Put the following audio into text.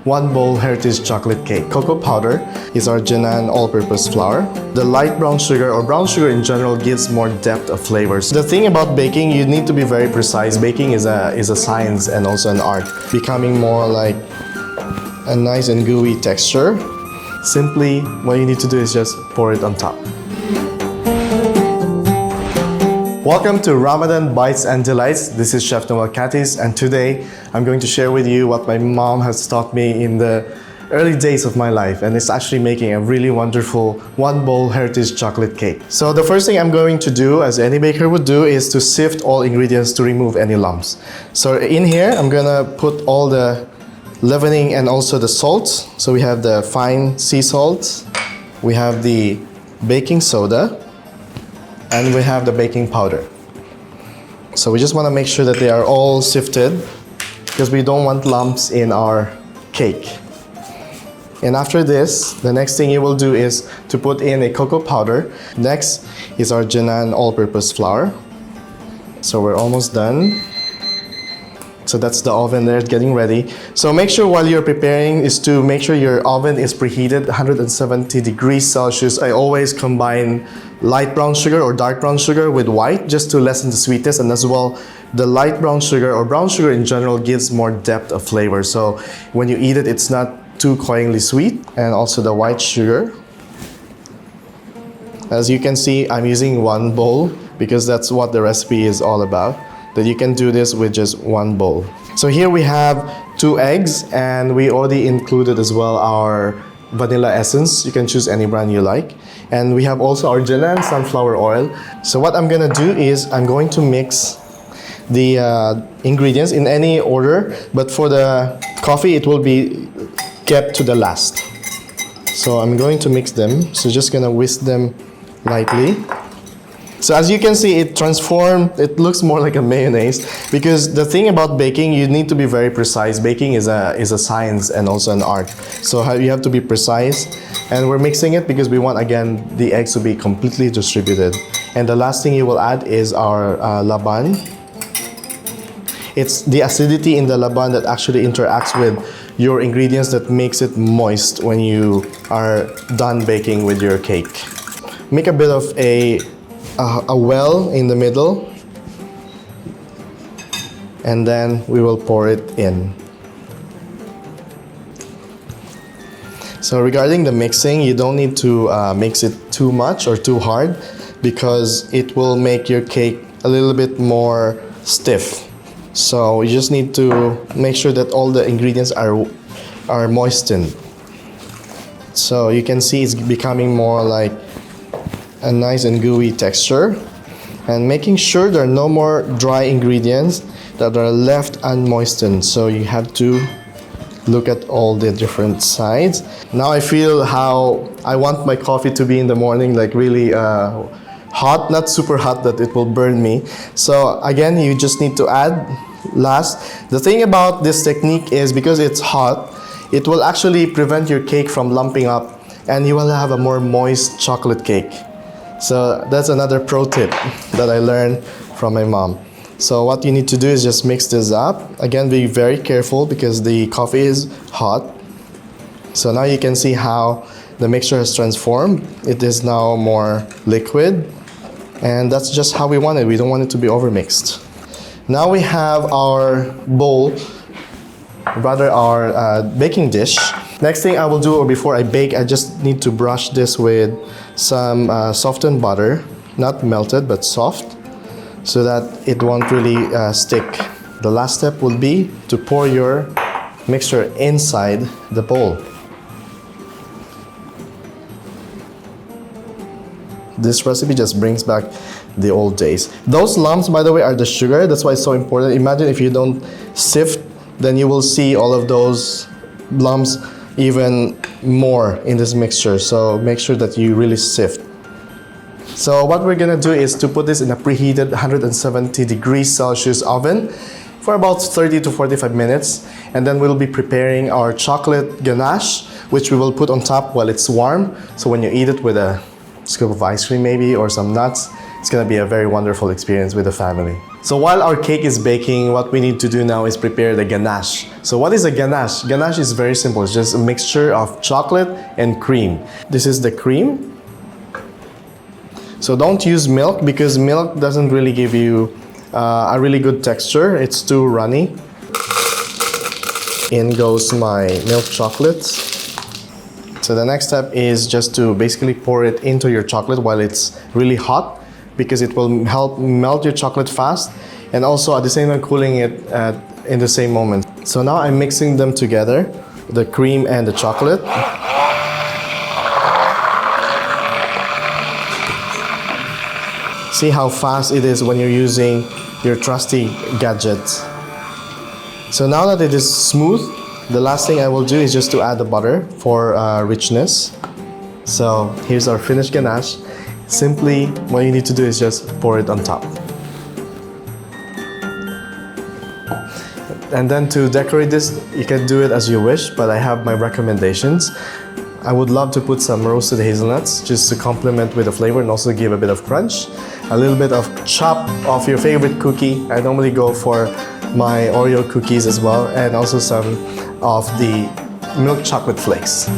1 bowl heritage chocolate cake. Cocoa powder is our Ganache all-purpose flour. The light brown sugar or brown sugar in general gives more depth of flavors. The thing about baking, you need to be very precise. Baking is a science and also an art. Becoming more like a nice and gooey texture. Simply, what you need to do is just pour it on top. Welcome to Ramadan Bites and Delights. This is Chef Noel Katis, and today I'm going to share with you what my mom has taught me in the early days of my life, and it's actually making a really wonderful 1 bowl heritage chocolate cake. So the first thing I'm going to do, as any baker would do, is to sift all ingredients to remove any lumps. So in here, I'm gonna put all the leavening and also the salt. So we have the fine sea salt, we have the baking soda, and we have the baking powder. So we just want to make sure that they are all sifted because we don't want lumps in our cake. And after this, the next thing you will do is to put in a cocoa powder. Next is our Ganache all-purpose flour. So we're almost done. So that's the oven there getting ready. So make sure while you're preparing is to make sure your oven is preheated 170 degrees Celsius. I always combine light brown sugar or dark brown sugar with white just to lessen the sweetness, and as well the light brown sugar or brown sugar in general gives more depth of flavor. So when you eat it, it's not too cloyingly sweet. And also the white sugar. As you can see, I'm using 1 bowl because that's what the recipe is all about. That you can do this with just 1 bowl. So here we have 2 eggs, and we already included as well our vanilla essence. You can choose any brand you like. And we have also our Ganache sunflower oil. So what I'm gonna do is I'm going to mix the ingredients in any order, but for the coffee it will be kept to the last. So I'm going to mix them. So just gonna whisk them lightly. So as you can see, it transformed, it looks more like a mayonnaise, because the thing about baking, you need to be very precise. Baking is a science and also an art. So you have to be precise. And we're mixing it because we want, again, the eggs to be completely distributed. And the last thing you will add is our laban. It's the acidity in the laban that actually interacts with your ingredients that makes it moist when you are done baking with your cake. Make a bit of a well in the middle, and then we will pour it in. So regarding the mixing, you don't need to mix it too much or too hard because it will make your cake a little bit more stiff. So you just need to make sure that all the ingredients are moistened. So you can see it's becoming more like a nice and gooey texture, and making sure there are no more dry ingredients that are left unmoistened. So you have to look at all the different sides. Now I feel how I want my coffee to be in the morning, like really hot, not super hot that it will burn me. So again, you just need to add last. The thing about this technique is because it's hot, it will actually prevent your cake from lumping up, and you will have a more moist chocolate cake. So that's another pro tip that I learned from my mom. So what you need to do is just mix this up. Again, be very careful because the coffee is hot. So now you can see how the mixture has transformed. It is now more liquid, and that's just how we want it. We don't want it to be overmixed. Now we have our bowl, rather our baking dish. Next thing I will do, or before I bake, I just need to brush this with some softened butter, not melted but soft, so that it won't really stick. The last step will be to pour your mixture inside the bowl. This recipe just brings back the old days. Those lumps, by the way, are the sugar. That's why it's so important. Imagine if you don't sift, then you will see all of those lumps even more in this mixture. So make sure that you really sift. So what we're gonna do is to put this in a preheated 170 degrees Celsius oven for about 30 to 45 minutes. And then we'll be preparing our chocolate ganache, which we will put on top while it's warm. So when you eat it with a scoop of ice cream maybe or some nuts, it's gonna be a very wonderful experience with the family. So while our cake is baking, what we need to do now is prepare the ganache. So what is a ganache? Ganache is very simple. It's just a mixture of chocolate and cream. This is the cream. So don't use milk because milk doesn't really give you a really good texture. It's too runny. In goes my milk chocolate. So the next step is just to basically pour it into your chocolate while it's really hot, because it will help melt your chocolate fast, and also at the same time cooling it in the same moment. So now I'm mixing them together, the cream and the chocolate. See how fast it is when you're using your trusty gadget. So now that it is smooth, the last thing I will do is just to add the butter for richness. So here's our finished ganache. Simply, what you need to do is just pour it on top. And then to decorate this, you can do it as you wish, but I have my recommendations. I would love to put some roasted hazelnuts just to complement with the flavor and also give a bit of crunch. A little bit of chop of your favorite cookie. I normally go for my Oreo cookies as well, and also some of the milk chocolate flakes.